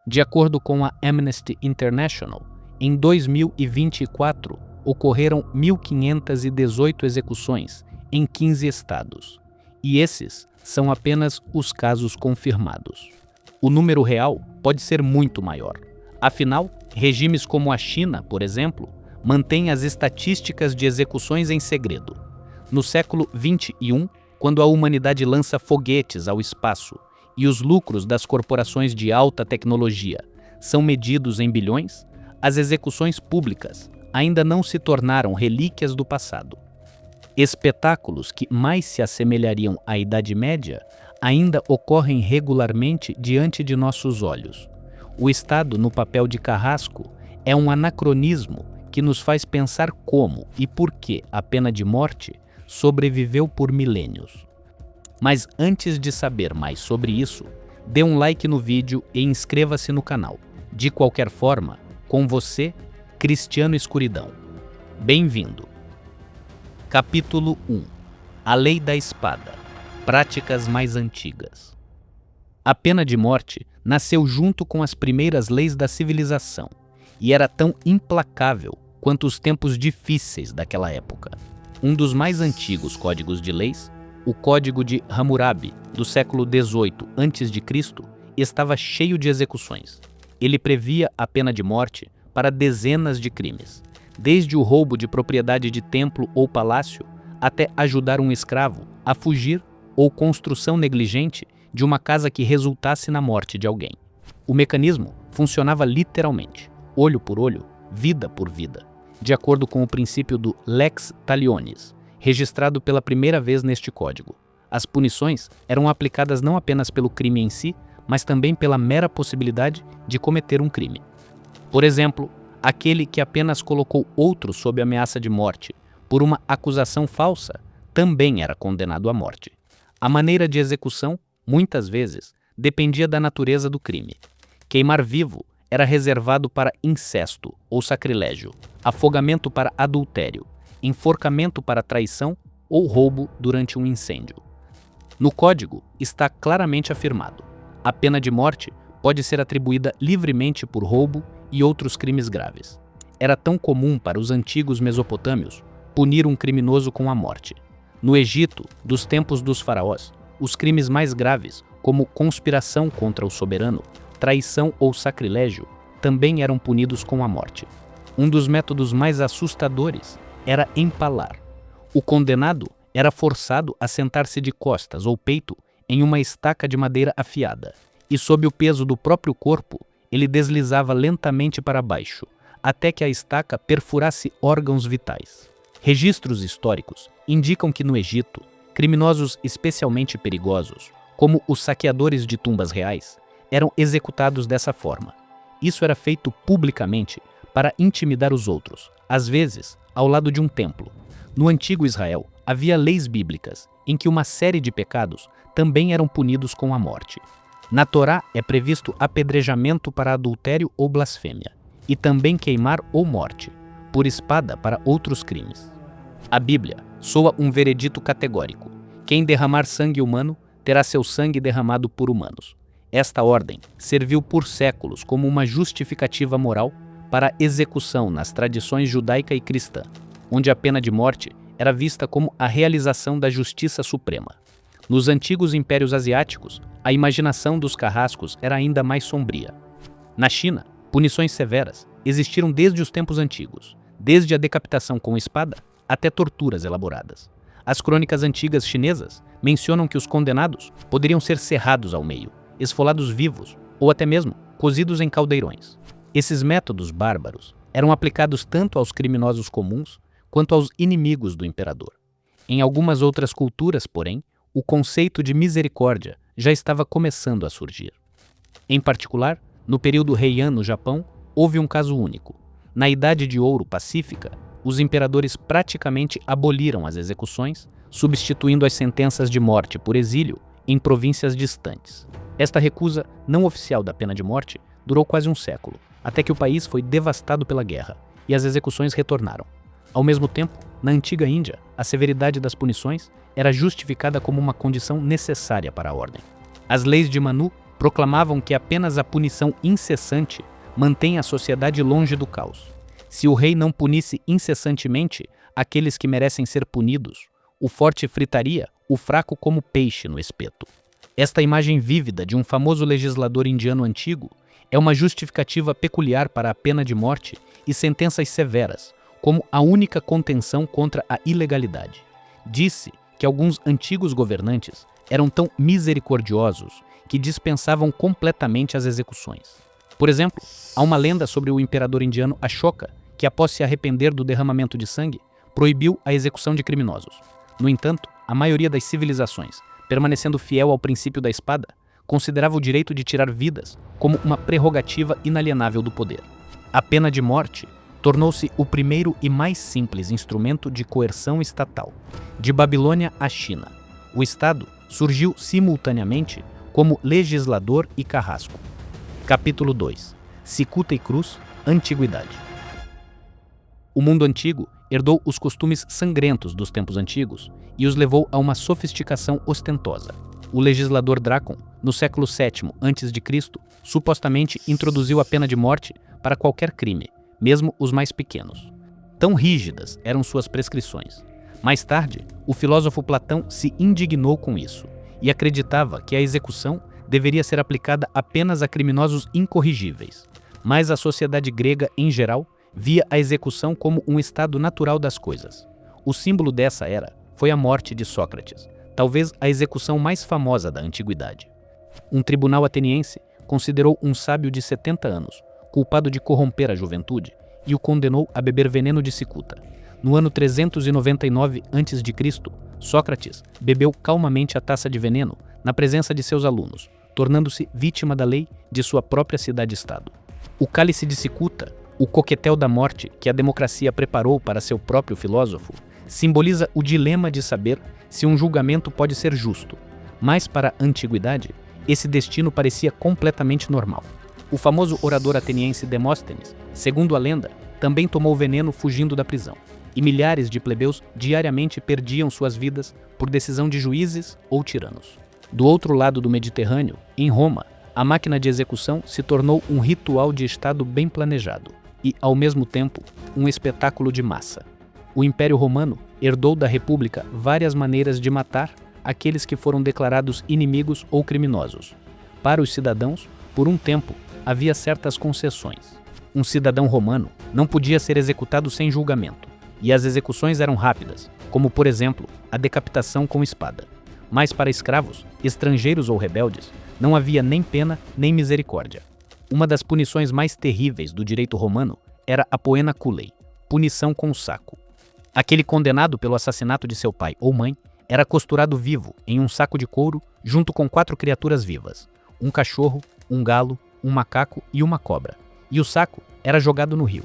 De acordo com a Amnesty International, em 2024 ocorreram 1.518 execuções em 15 estados, e esses são apenas os casos confirmados. O número real pode ser muito maior. Afinal, regimes como a China, por exemplo, mantêm as estatísticas de execuções em segredo. No século XXI, quando a humanidade lança foguetes ao espaço e os lucros das corporações de alta tecnologia são medidos em bilhões, as execuções públicas ainda não se tornaram relíquias do passado. Espetáculos que mais se assemelhariam à Idade Média ainda ocorrem regularmente diante de nossos olhos. O Estado no papel de carrasco é um anacronismo que nos faz pensar como e por que a pena de morte sobreviveu por milênios. Mas antes de saber mais sobre isso, dê um like no vídeo e inscreva-se no canal. De qualquer forma, com você, Cristiano Escuridão. Bem-vindo! Capítulo 1. A Lei da Espada. Práticas mais antigas. A pena de morte nasceu junto com as primeiras leis da civilização e era tão implacável quanto os tempos difíceis daquela época. Um dos mais antigos códigos de leis, o Código de Hammurabi, do século XVIII a.C., estava cheio de execuções. Ele previa a pena de morte para dezenas de crimes, desde o roubo de propriedade de templo ou palácio até ajudar um escravo a fugir ou construção negligente de uma casa que resultasse na morte de alguém. O mecanismo funcionava literalmente, olho por olho, vida por vida, de acordo com o princípio do lex talionis, registrado pela primeira vez neste código. As punições eram aplicadas não apenas pelo crime em si, mas também pela mera possibilidade de cometer um crime. Por exemplo, aquele que apenas colocou outro sob ameaça de morte por uma acusação falsa também era condenado à morte. A maneira de execução, muitas vezes, dependia da natureza do crime. Queimar vivo era reservado para incesto ou sacrilégio, afogamento para adultério, enforcamento para traição ou roubo durante um incêndio. No código está claramente afirmado: a pena de morte pode ser atribuída livremente por roubo e outros crimes graves. Era tão comum para os antigos mesopotâmios punir um criminoso com a morte. No Egito, dos tempos dos faraós, os crimes mais graves, como conspiração contra o soberano, traição ou sacrilégio, também eram punidos com a morte. Um dos métodos mais assustadores era empalar. O condenado era forçado a sentar-se de costas ou peito em uma estaca de madeira afiada, e sob o peso do próprio corpo, ele deslizava lentamente para baixo, até que a estaca perfurasse órgãos vitais. Registros históricos indicam que no Egito, criminosos especialmente perigosos, como os saqueadores de tumbas reais, eram executados dessa forma. Isso era feito publicamente para intimidar os outros, às vezes ao lado de um templo. No antigo Israel, havia leis bíblicas em que uma série de pecados também eram punidos com a morte. Na Torá é previsto apedrejamento para adultério ou blasfêmia, e também queimar ou morte, por espada para outros crimes. A Bíblia soa um veredito categórico: quem derramar sangue humano terá seu sangue derramado por humanos. Esta ordem serviu por séculos como uma justificativa moral para a execução nas tradições judaica e cristã, onde a pena de morte era vista como a realização da justiça suprema. Nos antigos impérios asiáticos, a imaginação dos carrascos era ainda mais sombria. Na China, punições severas existiram desde os tempos antigos, desde a decapitação com espada até torturas elaboradas. As crônicas antigas chinesas mencionam que os condenados poderiam ser serrados ao meio, esfolados vivos ou até mesmo cozidos em caldeirões. Esses métodos bárbaros eram aplicados tanto aos criminosos comuns quanto aos inimigos do imperador. Em algumas outras culturas, porém, o conceito de misericórdia já estava começando a surgir. Em particular, no período Heian no Japão, houve um caso único. Na Idade de Ouro Pacífica, os imperadores praticamente aboliram as execuções, substituindo as sentenças de morte por exílio em províncias distantes. Esta recusa não oficial da pena de morte durou quase um século, até que o país foi devastado pela guerra e as execuções retornaram. Ao mesmo tempo, na antiga Índia, a severidade das punições era justificada como uma condição necessária para a ordem. As leis de Manu proclamavam que apenas a punição incessante mantém a sociedade longe do caos. Se o rei não punisse incessantemente aqueles que merecem ser punidos, o forte fritaria o fraco como peixe no espeto. Esta imagem vívida de um famoso legislador indiano antigo é uma justificativa peculiar para a pena de morte e sentenças severas, como a única contenção contra a ilegalidade. Disse que alguns antigos governantes eram tão misericordiosos que dispensavam completamente as execuções. Por exemplo, há uma lenda sobre o imperador indiano Ashoka, que após se arrepender do derramamento de sangue, proibiu a execução de criminosos. No entanto, a maioria das civilizações, permanecendo fiel ao princípio da espada, considerava o direito de tirar vidas como uma prerrogativa inalienável do poder. A pena de morte tornou-se o primeiro e mais simples instrumento de coerção estatal. De Babilônia à China, o Estado surgiu simultaneamente como legislador e carrasco. Capítulo 2. Cicuta e cruz, Antiguidade. O mundo antigo herdou os costumes sangrentos dos tempos antigos e os levou a uma sofisticação ostentosa. O legislador Drácon, no século VII a.C., supostamente introduziu a pena de morte para qualquer crime, mesmo os mais pequenos. Tão rígidas eram suas prescrições. Mais tarde, o filósofo Platão se indignou com isso e acreditava que a execução deveria ser aplicada apenas a criminosos incorrigíveis. Mas a sociedade grega, em geral, via a execução como um estado natural das coisas. O símbolo dessa era foi a morte de Sócrates, talvez a execução mais famosa da antiguidade. Um tribunal ateniense considerou um sábio de 70 anos, culpado de corromper a juventude, e o condenou a beber veneno de cicuta. No ano 399 a.C., Sócrates bebeu calmamente a taça de veneno na presença de seus alunos, tornando-se vítima da lei de sua própria cidade-estado. O cálice de cicuta, o coquetel da morte que a democracia preparou para seu próprio filósofo, simboliza o dilema de saber se um julgamento pode ser justo, mas para a antiguidade, esse destino parecia completamente normal. O famoso orador ateniense Demóstenes, segundo a lenda, também tomou veneno fugindo da prisão, e milhares de plebeus diariamente perdiam suas vidas por decisão de juízes ou tiranos. Do outro lado do Mediterrâneo, em Roma, a máquina de execução se tornou um ritual de Estado bem planejado e, ao mesmo tempo, um espetáculo de massa. O Império Romano herdou da República várias maneiras de matar aqueles que foram declarados inimigos ou criminosos. Para os cidadãos, por um tempo, havia certas concessões. Um cidadão romano não podia ser executado sem julgamento, e as execuções eram rápidas, como, por exemplo, a decapitação com espada. Mas para escravos, estrangeiros ou rebeldes, não havia nem pena nem misericórdia. Uma das punições mais terríveis do direito romano era a poena culei, punição com o saco. Aquele condenado pelo assassinato de seu pai ou mãe era costurado vivo em um saco de couro junto com 4 criaturas vivas, um cachorro, um galo, um macaco e uma cobra, e o saco era jogado no rio.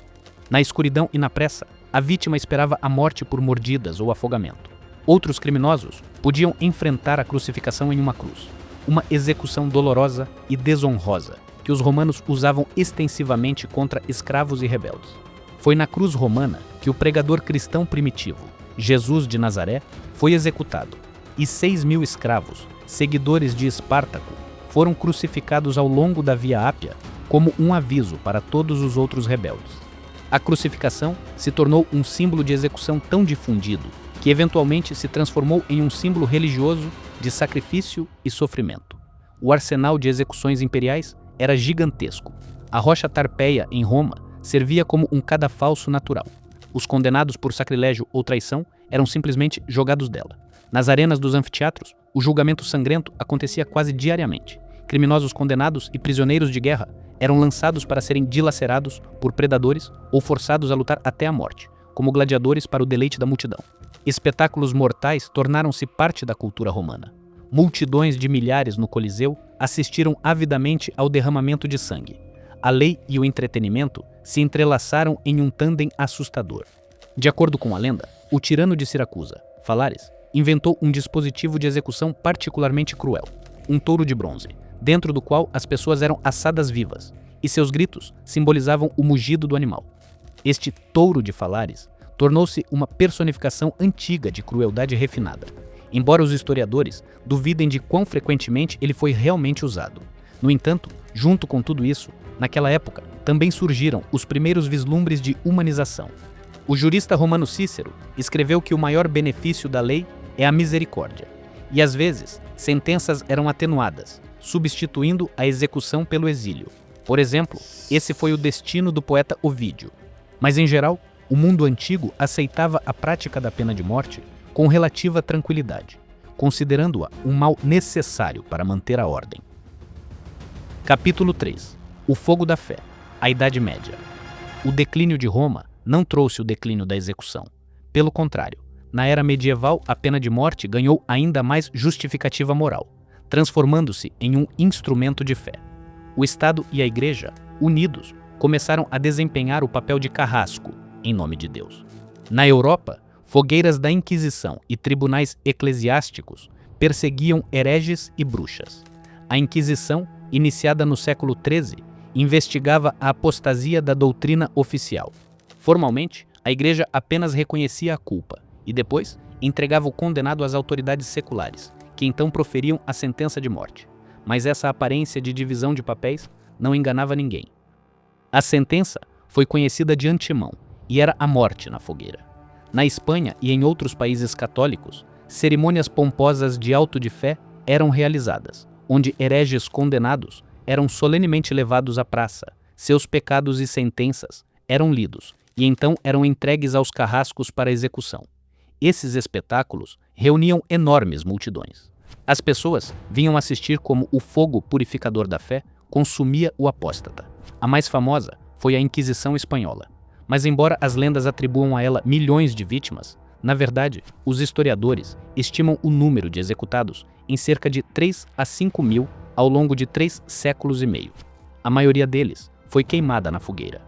Na escuridão e na pressa, a vítima esperava a morte por mordidas ou afogamento. Outros criminosos podiam enfrentar a crucificação em uma cruz, uma execução dolorosa e desonrosa que os romanos usavam extensivamente contra escravos e rebeldes. Foi na cruz romana que o pregador cristão primitivo, Jesus de Nazaré, foi executado, e 6.000 escravos, seguidores de Espartaco, foram crucificados ao longo da Via Ápia como um aviso para todos os outros rebeldes. A crucificação se tornou um símbolo de execução tão difundido que eventualmente se transformou em um símbolo religioso de sacrifício e sofrimento. O arsenal de execuções imperiais era gigantesco. A rocha Tarpeia, em Roma, servia como um cadafalso natural. Os condenados por sacrilégio ou traição eram simplesmente jogados dela. Nas arenas dos anfiteatros, o julgamento sangrento acontecia quase diariamente. Criminosos condenados e prisioneiros de guerra eram lançados para serem dilacerados por predadores ou forçados a lutar até a morte, como gladiadores para o deleite da multidão. Espetáculos mortais tornaram-se parte da cultura romana. Multidões de milhares no Coliseu assistiram avidamente ao derramamento de sangue. A lei e o entretenimento se entrelaçaram em um tândem assustador. De acordo com a lenda, o tirano de Siracusa, Falares, inventou um dispositivo de execução particularmente cruel, um touro de bronze, dentro do qual as pessoas eram assadas vivas, e seus gritos simbolizavam o mugido do animal. Este touro de Falares tornou-se uma personificação antiga de crueldade refinada, embora os historiadores duvidem de quão frequentemente ele foi realmente usado. No entanto, junto com tudo isso, naquela época também surgiram os primeiros vislumbres de humanização. O jurista romano Cícero escreveu que o maior benefício da lei é a misericórdia, e às vezes sentenças eram atenuadas, substituindo a execução pelo exílio. Por exemplo, esse foi o destino do poeta Ovídio. Mas em geral, o mundo antigo aceitava a prática da pena de morte com relativa tranquilidade, considerando-a um mal necessário para manter a ordem. Capítulo 3. O fogo da fé. A Idade Média. O declínio de Roma não trouxe o declínio da execução. Pelo contrário, na era medieval, a pena de morte ganhou ainda mais justificativa moral, transformando-se em um instrumento de fé. O Estado e a Igreja, unidos, começaram a desempenhar o papel de carrasco, em nome de Deus. Na Europa, fogueiras da Inquisição e tribunais eclesiásticos perseguiam hereges e bruxas. A Inquisição, iniciada no século XIII, investigava a apostasia da doutrina oficial. Formalmente, a Igreja apenas reconhecia a culpa e depois entregava o condenado às autoridades seculares, que então proferiam a sentença de morte. Mas essa aparência de divisão de papéis não enganava ninguém. A sentença foi conhecida de antemão e era a morte na fogueira. Na Espanha e em outros países católicos, cerimônias pomposas de auto de fé eram realizadas, onde hereges condenados eram solenemente levados à praça, seus pecados e sentenças eram lidos e então eram entregues aos carrascos para execução. Esses espetáculos reuniam enormes multidões. As pessoas vinham assistir como o fogo purificador da fé consumia o apóstata. A mais famosa foi a Inquisição Espanhola. Mas embora as lendas atribuam a ela milhões de vítimas, na verdade, os historiadores estimam o número de executados em cerca de 3 a 5 mil ao longo de 3 séculos e meio. A maioria deles foi queimada na fogueira.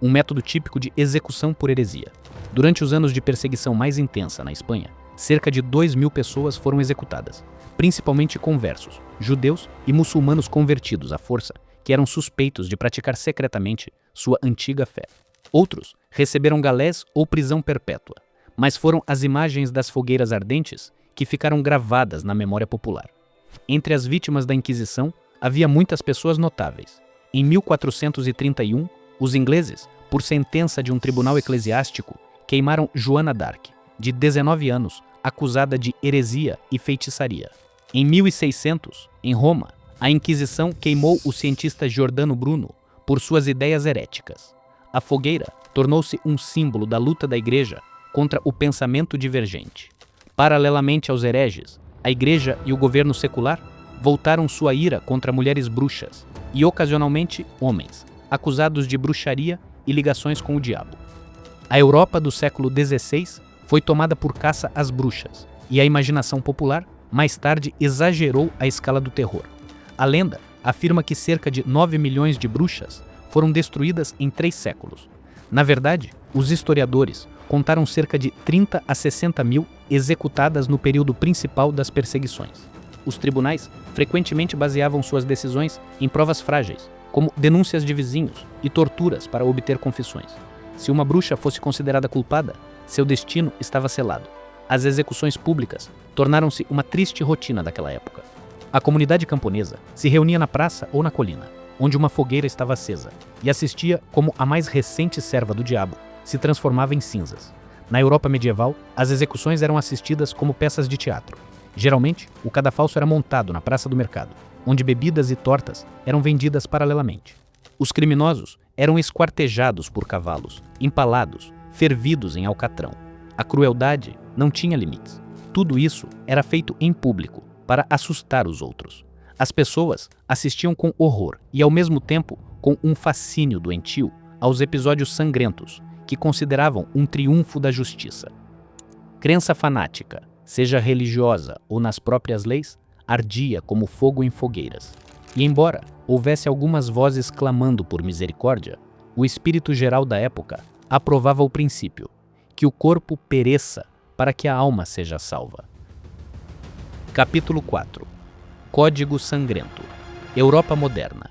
Um método típico de execução por heresia. Durante os anos de perseguição mais intensa na Espanha, cerca de 2.000 pessoas foram executadas, principalmente conversos, judeus e muçulmanos convertidos à força, que eram suspeitos de praticar secretamente sua antiga fé. Outros receberam galés ou prisão perpétua, mas foram as imagens das fogueiras ardentes que ficaram gravadas na memória popular. Entre as vítimas da Inquisição, havia muitas pessoas notáveis. Em 1431, os ingleses, por sentença de um tribunal eclesiástico, queimaram Joana d'Arc, de 19 anos, acusada de heresia e feitiçaria. Em 1600, em Roma, a Inquisição queimou o cientista Giordano Bruno por suas ideias heréticas. A fogueira tornou-se um símbolo da luta da Igreja contra o pensamento divergente. Paralelamente aos hereges, a Igreja e o governo secular voltaram sua ira contra mulheres bruxas e, ocasionalmente, homens, acusados de bruxaria e ligações com o diabo. A Europa do século XVI foi tomada por caça às bruxas, e a imaginação popular, mais tarde, exagerou a escala do terror. A lenda afirma que cerca de 9 milhões de bruxas foram destruídas em 3 séculos. Na verdade, os historiadores contaram cerca de 30 a 60 mil executadas no período principal das perseguições. Os tribunais frequentemente baseavam suas decisões em provas frágeis, como denúncias de vizinhos e torturas para obter confissões. Se uma bruxa fosse considerada culpada, seu destino estava selado. As execuções públicas tornaram-se uma triste rotina daquela época. A comunidade camponesa se reunia na praça ou na colina, onde uma fogueira estava acesa, e assistia como a mais recente serva do diabo se transformava em cinzas. Na Europa medieval, as execuções eram assistidas como peças de teatro. Geralmente, o cadafalso era montado na praça do mercado, onde bebidas e tortas eram vendidas paralelamente. Os criminosos eram esquartejados por cavalos, empalados, fervidos em alcatrão. A crueldade não tinha limites. Tudo isso era feito em público, para assustar os outros. As pessoas assistiam com horror e, ao mesmo tempo, com um fascínio doentio aos episódios sangrentos, que consideravam um triunfo da justiça. Crença fanática, seja religiosa ou nas próprias leis, ardia como fogo em fogueiras. E embora houvesse algumas vozes clamando por misericórdia, o espírito geral da época aprovava o princípio, que o corpo pereça para que a alma seja salva. Capítulo 4. Código Sangrento. Europa Moderna.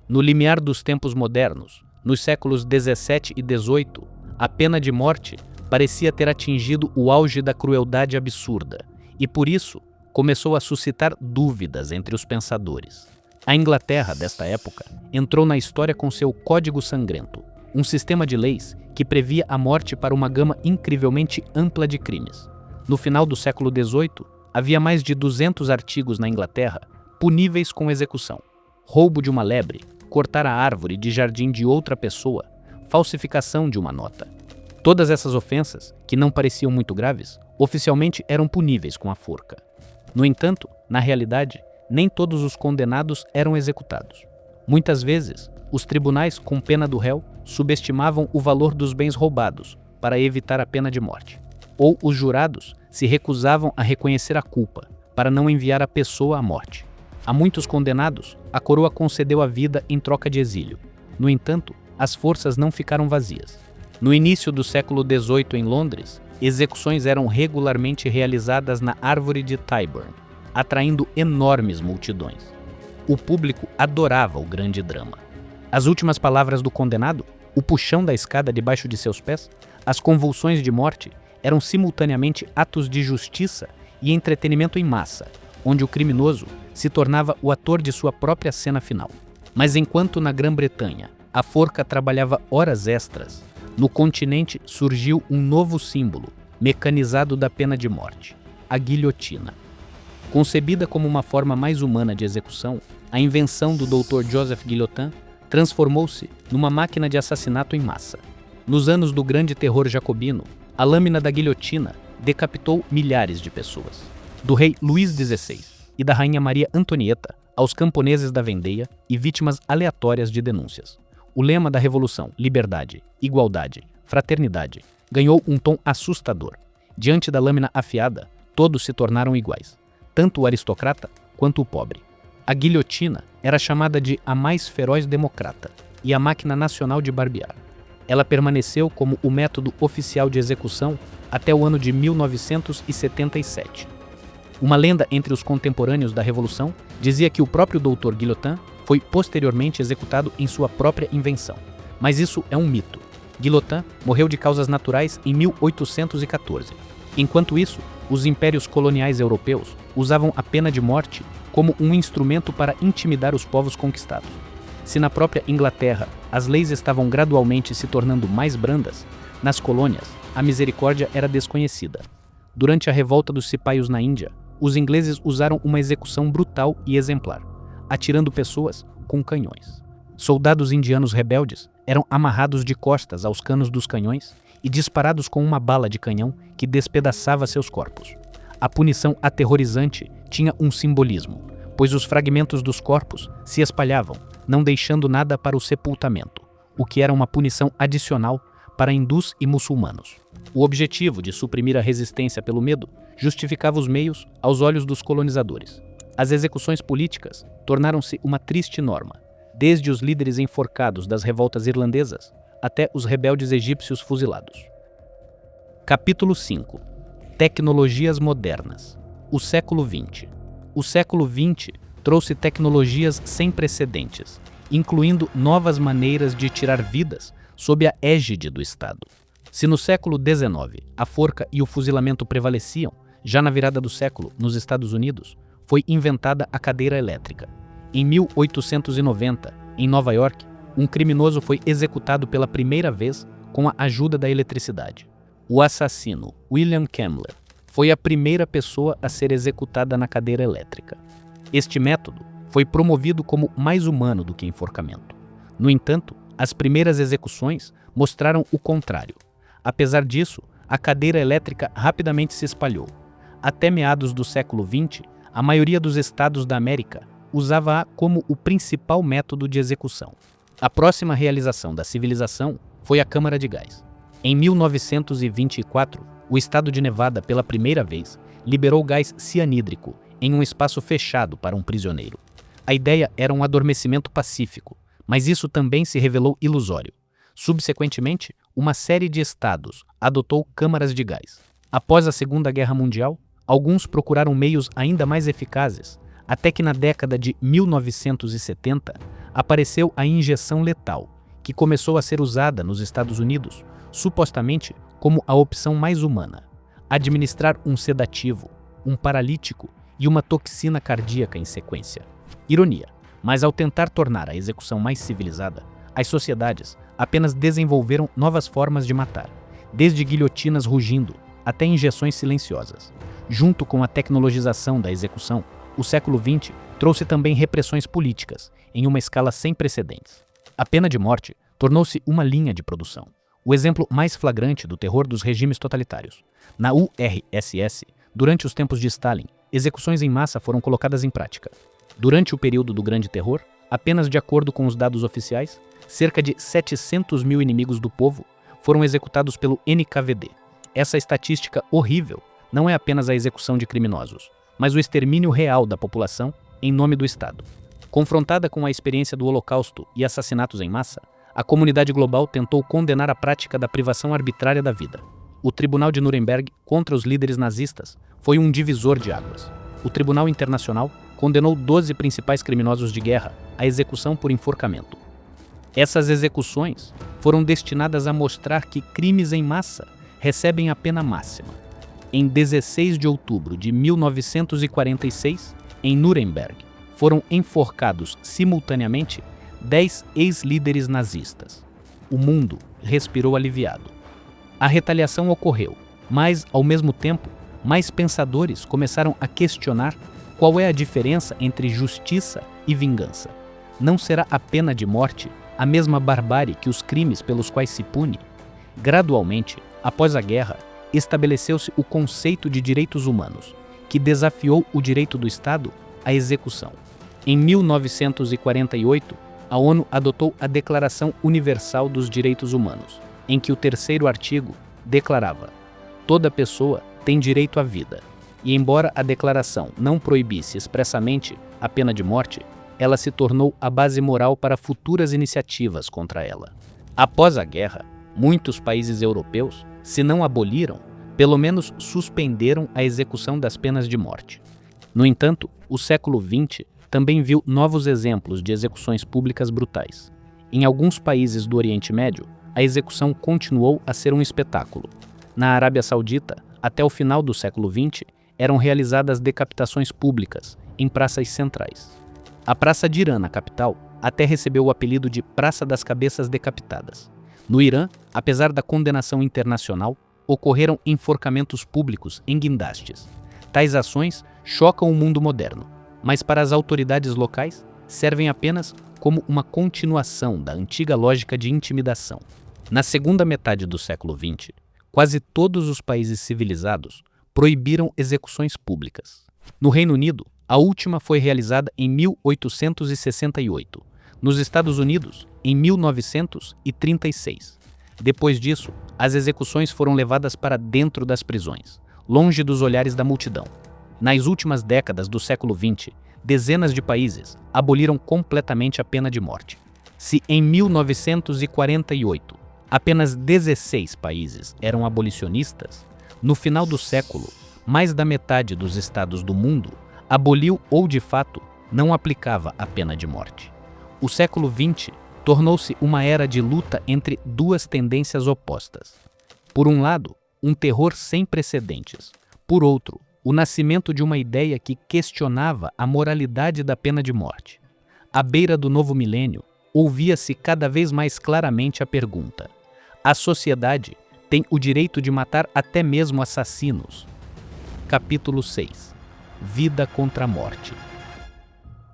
No limiar dos tempos modernos, nos séculos 17 e 18, a pena de morte parecia ter atingido o auge da crueldade absurda, e por isso começou a suscitar dúvidas entre os pensadores. A Inglaterra, desta época, entrou na história com seu Código Sangrento, um sistema de leis que previa a morte para uma gama incrivelmente ampla de crimes. No final do século XVIII, havia mais de 200 artigos na Inglaterra puníveis com execução. Roubo de uma lebre, cortar a árvore de jardim de outra pessoa, falsificação de uma nota. Todas essas ofensas, que não pareciam muito graves, oficialmente eram puníveis com a forca. No entanto, na realidade, nem todos os condenados eram executados. Muitas vezes, os tribunais, com pena do réu, subestimavam o valor dos bens roubados para evitar a pena de morte. Ou os jurados se recusavam a reconhecer a culpa para não enviar a pessoa à morte. A muitos condenados, a coroa concedeu a vida em troca de exílio. No entanto, as forças não ficaram vazias. No início do século XVIII em Londres, execuções eram regularmente realizadas na Árvore de Tyburn, atraindo enormes multidões. O público adorava o grande drama. As últimas palavras do condenado, o puxão da escada debaixo de seus pés, as convulsões de morte, eram simultaneamente atos de justiça e entretenimento em massa, onde o criminoso se tornava o ator de sua própria cena final. Mas enquanto na Grã-Bretanha a forca trabalhava horas extras, no continente surgiu um novo símbolo, mecanizado da pena de morte, a guilhotina. Concebida como uma forma mais humana de execução, a invenção do Dr. Joseph Guillotin transformou-se numa máquina de assassinato em massa. Nos anos do Grande Terror Jacobino, a lâmina da guilhotina decapitou milhares de pessoas. Do rei Luís XVI e da rainha Maria Antonieta aos camponeses da Vendeia e vítimas aleatórias de denúncias. O lema da Revolução, liberdade, igualdade, fraternidade, ganhou um tom assustador. Diante da lâmina afiada, todos se tornaram iguais, tanto o aristocrata quanto o pobre. A guilhotina era chamada de a mais feroz democrata e a máquina nacional de barbear. Ela permaneceu como o método oficial de execução até o ano de 1977. Uma lenda entre os contemporâneos da Revolução dizia que o próprio Dr. Guillotin foi posteriormente executado em sua própria invenção. Mas isso é um mito. Guillotin morreu de causas naturais em 1814. Enquanto isso, os impérios coloniais europeus usavam a pena de morte como um instrumento para intimidar os povos conquistados. Se na própria Inglaterra as leis estavam gradualmente se tornando mais brandas, nas colônias a misericórdia era desconhecida. Durante a revolta dos cipaios na Índia, os ingleses usaram uma execução brutal e exemplar, atirando pessoas com canhões. Soldados indianos rebeldes eram amarrados de costas aos canos dos canhões e disparados com uma bala de canhão que despedaçava seus corpos. A punição aterrorizante tinha um simbolismo, pois os fragmentos dos corpos se espalhavam, não deixando nada para o sepultamento, o que era uma punição adicional para hindus e muçulmanos. O objetivo de suprimir a resistência pelo medo justificava os meios aos olhos dos colonizadores. As execuções políticas tornaram-se uma triste norma, desde os líderes enforcados das revoltas irlandesas até os rebeldes egípcios fuzilados. Capítulo 5. Tecnologias modernas. O século XX. O século XX trouxe tecnologias sem precedentes, incluindo novas maneiras de tirar vidas sob a égide do Estado. Se no século XIX a forca e o fuzilamento prevaleciam, já na virada do século, nos Estados Unidos, foi inventada a cadeira elétrica. Em 1890, em Nova York, um criminoso foi executado pela primeira vez com a ajuda da eletricidade. O assassino, William Kemmler, foi a primeira pessoa a ser executada na cadeira elétrica. Este método foi promovido como mais humano do que enforcamento. No entanto, as primeiras execuções mostraram o contrário. Apesar disso, a cadeira elétrica rapidamente se espalhou. Até meados do século XX, a maioria dos estados da América usava-a como o principal método de execução. A próxima realização da civilização foi a câmara de gás. Em 1924, o estado de Nevada, pela primeira vez, liberou gás cianídrico em um espaço fechado para um prisioneiro. A ideia era um adormecimento pacífico, mas isso também se revelou ilusório. Subsequentemente, uma série de estados adotou câmaras de gás. Após a Segunda Guerra Mundial, alguns procuraram meios ainda mais eficazes, até que na década de 1970 apareceu a injeção letal, que começou a ser usada nos Estados Unidos, supostamente como a opção mais humana: administrar um sedativo, um paralítico e uma toxina cardíaca em sequência. Ironia, Mas ao tentar tornar a execução mais civilizada, as sociedades apenas desenvolveram novas formas de matar, desde guilhotinas rugindo até injeções silenciosas. Junto com a tecnologização da execução, o século XX trouxe também repressões políticas, em uma escala sem precedentes. A pena de morte tornou-se uma linha de produção, o exemplo mais flagrante do terror dos regimes totalitários. Na URSS, durante os tempos de Stalin, execuções em massa foram colocadas em prática. Durante o período do Grande Terror, apenas de acordo com os dados oficiais, cerca de 700 mil inimigos do povo foram executados pelo NKVD. Essa estatística horrível não é apenas a execução de criminosos, mas o extermínio real da população em nome do Estado. Confrontada com a experiência do Holocausto e assassinatos em massa, a comunidade global tentou condenar a prática da privação arbitrária da vida. O Tribunal de Nuremberg contra os líderes nazistas foi um divisor de águas. O Tribunal Internacional condenou 12 principais criminosos de guerra à execução por enforcamento. Essas execuções foram destinadas a mostrar que crimes em massa recebem a pena máxima. Em 16 de outubro de 1946, em Nuremberg, foram enforcados simultaneamente 10 ex-líderes nazistas. O mundo respirou aliviado. A retaliação ocorreu, mas, ao mesmo tempo, mais pensadores começaram a questionar qual é a diferença entre justiça e vingança. Não será a pena de morte a mesma barbárie que os crimes pelos quais se pune? Gradualmente, após a guerra, estabeleceu-se o conceito de direitos humanos, que desafiou o direito do Estado à execução. Em 1948, a ONU adotou a Declaração Universal dos Direitos Humanos, em que o terceiro artigo declarava: toda pessoa tem direito à vida. E embora a declaração não proibisse expressamente a pena de morte, ela se tornou a base moral para futuras iniciativas contra ela. Após a guerra, muitos países europeus, se não aboliram, pelo menos suspenderam a execução das penas de morte. No entanto, o século XX também viu novos exemplos de execuções públicas brutais. Em alguns países do Oriente Médio, a execução continuou a ser um espetáculo. Na Arábia Saudita, até o final do século XX, eram realizadas decapitações públicas em praças centrais. A Praça de Irã, na capital, até recebeu o apelido de Praça das Cabeças Decapitadas. No Irã, apesar da condenação internacional, ocorreram enforcamentos públicos em guindastes. Tais ações chocam o mundo moderno, mas para as autoridades locais servem apenas como uma continuação da antiga lógica de intimidação. Na segunda metade do século XX, quase todos os países civilizados proibiram execuções públicas. No Reino Unido, a última foi realizada em 1868. Nos Estados Unidos, em 1936. Depois disso, as execuções foram levadas para dentro das prisões, longe dos olhares da multidão. Nas últimas décadas do século XX, dezenas de países aboliram completamente a pena de morte. Se em 1948 apenas 16 países eram abolicionistas, no final do século, mais da metade dos estados do mundo aboliu ou, de fato, não aplicava a pena de morte. O século XX tornou-se uma era de luta entre duas tendências opostas. Por um lado, um terror sem precedentes. Por outro, o nascimento de uma ideia que questionava a moralidade da pena de morte. À beira do novo milênio, ouvia-se cada vez mais claramente a pergunta: a sociedade tem o direito de matar até mesmo assassinos? Capítulo 6. Vida contra a morte.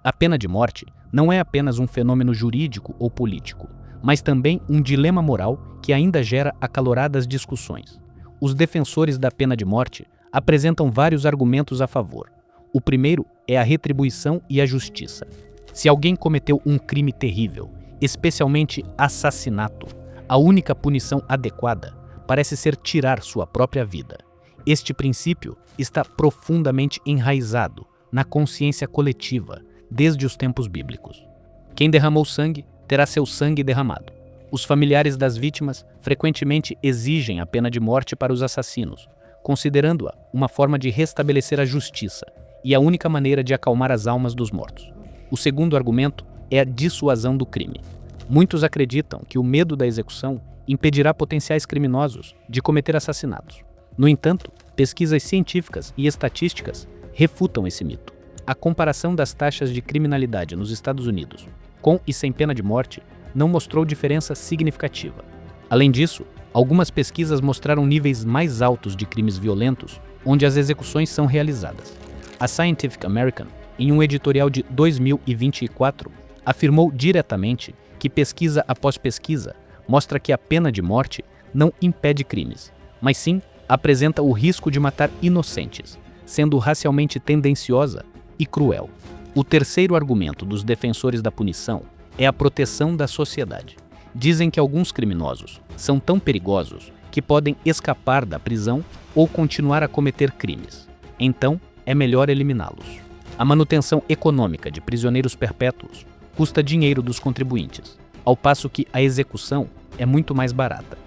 A pena de morte não é apenas um fenômeno jurídico ou político, mas também um dilema moral que ainda gera acaloradas discussões. Os defensores da pena de morte apresentam vários argumentos a favor. O primeiro é a retribuição e a justiça. Se alguém cometeu um crime terrível, especialmente assassinato, a única punição adequada parece ser tirar sua própria vida. Este princípio está profundamente enraizado na consciência coletiva desde os tempos bíblicos. Quem derramou sangue terá seu sangue derramado. Os familiares das vítimas frequentemente exigem a pena de morte para os assassinos, considerando-a uma forma de restabelecer a justiça e a única maneira de acalmar as almas dos mortos. O segundo argumento é a dissuasão do crime. Muitos acreditam que o medo da execução impedirá potenciais criminosos de cometer assassinatos. No entanto, pesquisas científicas e estatísticas refutam esse mito. a comparação das taxas de criminalidade nos Estados Unidos, com e sem pena de morte, não mostrou diferença significativa. Além disso, algumas pesquisas mostraram níveis mais altos de crimes violentos onde as execuções são realizadas. A Scientific American, em um editorial de 2024, afirmou diretamente que pesquisa após pesquisa mostra que a pena de morte não impede crimes, mas sim apresenta o risco de matar inocentes, sendo racialmente tendenciosa e cruel. O terceiro argumento dos defensores da punição é a proteção da sociedade. Dizem que alguns criminosos são tão perigosos que podem escapar da prisão ou continuar a cometer crimes. Então, é melhor eliminá-los. A manutenção econômica de prisioneiros perpétuos custa dinheiro dos contribuintes, ao passo que a execução é muito mais barata.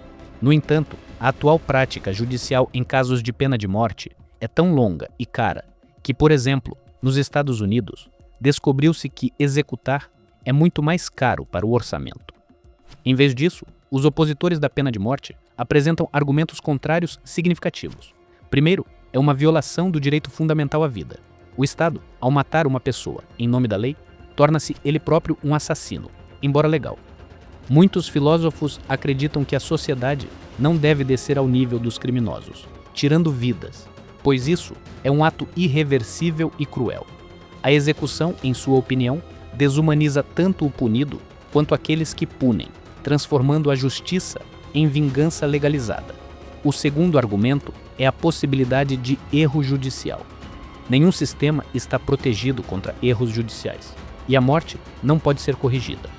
No entanto, a atual prática judicial em casos de pena de morte é tão longa e cara que, por exemplo, nos Estados Unidos, descobriu-se que executar é muito mais caro para o orçamento. Em vez disso, os opositores da pena de morte apresentam argumentos contrários significativos. Primeiro, é uma violação do direito fundamental à vida. O Estado, ao matar uma pessoa em nome da lei, torna-se ele próprio um assassino, embora legal. Muitos filósofos acreditam que a sociedade não deve descer ao nível dos criminosos, tirando vidas, pois isso é um ato irreversível e cruel. A execução, em sua opinião, desumaniza tanto o punido quanto aqueles que punem, transformando a justiça em vingança legalizada. O segundo argumento é a possibilidade de erro judicial. Nenhum sistema está protegido contra erros judiciais, e a morte não pode ser corrigida.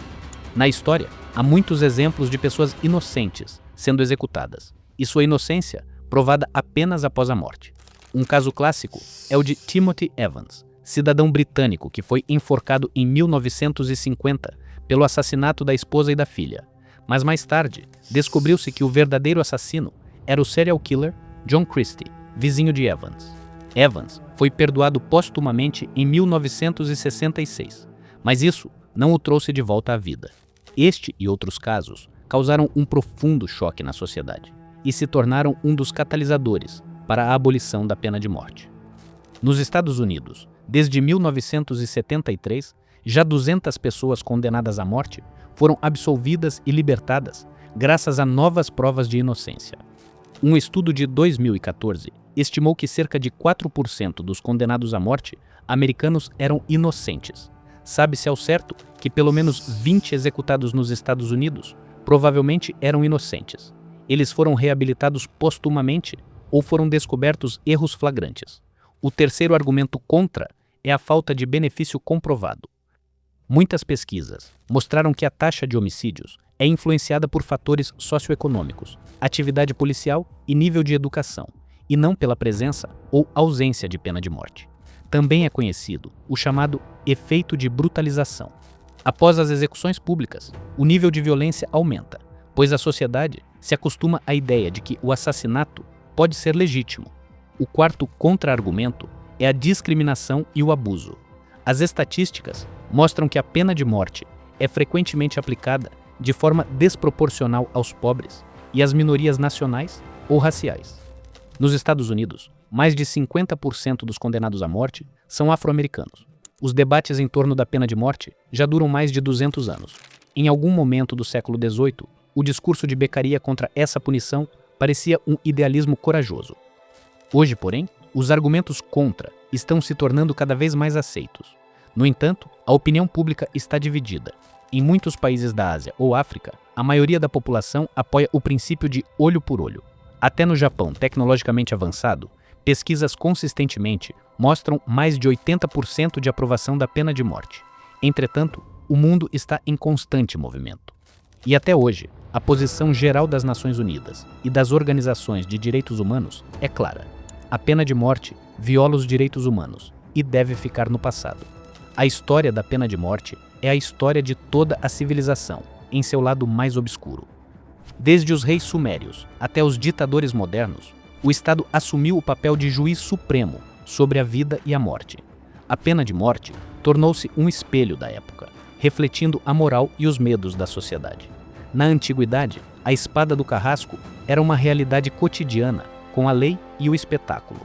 Na história, há muitos exemplos de pessoas inocentes sendo executadas, e sua inocência provada apenas após a morte. Um caso clássico é o de Timothy Evans, cidadão britânico que foi enforcado em 1950 pelo assassinato da esposa e da filha. Mas mais tarde, descobriu-se que o verdadeiro assassino era o serial killer John Christie, vizinho de Evans. Evans foi perdoado póstumamente em 1966, mas isso não o trouxe de volta à vida. Este e outros casos causaram um profundo choque na sociedade e se tornaram um dos catalisadores para a abolição da pena de morte. Nos Estados Unidos, desde 1973, já 200 pessoas condenadas à morte foram absolvidas e libertadas graças a novas provas de inocência. Um estudo de 2014 estimou que cerca de 4% dos condenados à morte americanos eram inocentes. Sabe-se ao certo que pelo menos 20 executados nos Estados Unidos provavelmente eram inocentes. Eles foram reabilitados postumamente ou foram descobertos erros flagrantes. O terceiro argumento contra é a falta de benefício comprovado. Muitas pesquisas mostraram que a taxa de homicídios é influenciada por fatores socioeconômicos, atividade policial e nível de educação, e não pela presença ou ausência de pena de morte. Também é conhecido o chamado efeito de brutalização. Após as execuções públicas, o nível de violência aumenta, pois a sociedade se acostuma à ideia de que o assassinato pode ser legítimo. O quarto contra-argumento é a discriminação e o abuso. As estatísticas mostram que a pena de morte é frequentemente aplicada de forma desproporcional aos pobres e às minorias nacionais ou raciais. Nos Estados Unidos, mais de 50% dos condenados à morte são afro-americanos. Os debates em torno da pena de morte já duram mais de 200 anos. Em algum momento do século XVIII, o discurso de Beccaria contra essa punição parecia um idealismo corajoso. Hoje, porém, os argumentos contra estão se tornando cada vez mais aceitos. No entanto, a opinião pública está dividida. Em muitos países da Ásia ou África, a maioria da população apoia o princípio de olho por olho. Até no Japão tecnologicamente avançado, pesquisas consistentemente mostram mais de 80% de aprovação da pena de morte. Entretanto, o mundo está em constante movimento. E até hoje, a posição geral das Nações Unidas e das organizações de direitos humanos é clara. A pena de morte viola os direitos humanos e deve ficar no passado. A história da pena de morte é a história de toda a civilização, em seu lado mais obscuro. Desde os reis sumérios até os ditadores modernos, o Estado assumiu o papel de juiz supremo sobre a vida e a morte. A pena de morte tornou-se um espelho da época, refletindo a moral e os medos da sociedade. Na antiguidade, a espada do carrasco era uma realidade cotidiana com a lei e o espetáculo.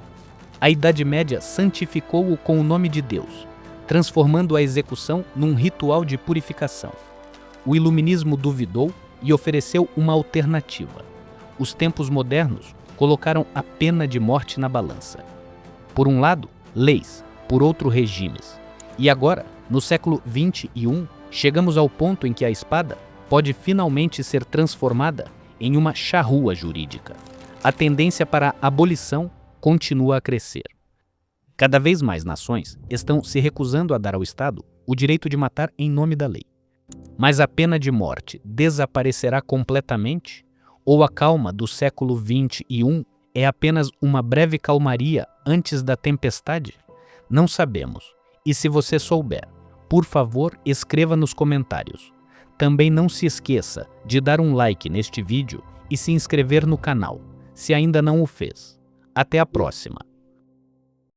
A Idade Média santificou-o com o nome de Deus, transformando a execução num ritual de purificação. O Iluminismo duvidou e ofereceu uma alternativa. Os tempos modernos colocaram a pena de morte na balança. Por um lado, leis, por outro, regimes. E agora, no século XXI, chegamos ao ponto em que a espada pode finalmente ser transformada em uma charrua jurídica. A tendência para a abolição continua a crescer. Cada vez mais nações estão se recusando a dar ao Estado o direito de matar em nome da lei. Mas a pena de morte desaparecerá completamente? Ou a calma do século XXI é apenas uma breve calmaria antes da tempestade? Não sabemos. E se você souber, por favor, escreva nos comentários. Também não se esqueça de dar um like neste vídeo e se inscrever no canal, se ainda não o fez. Até a próxima!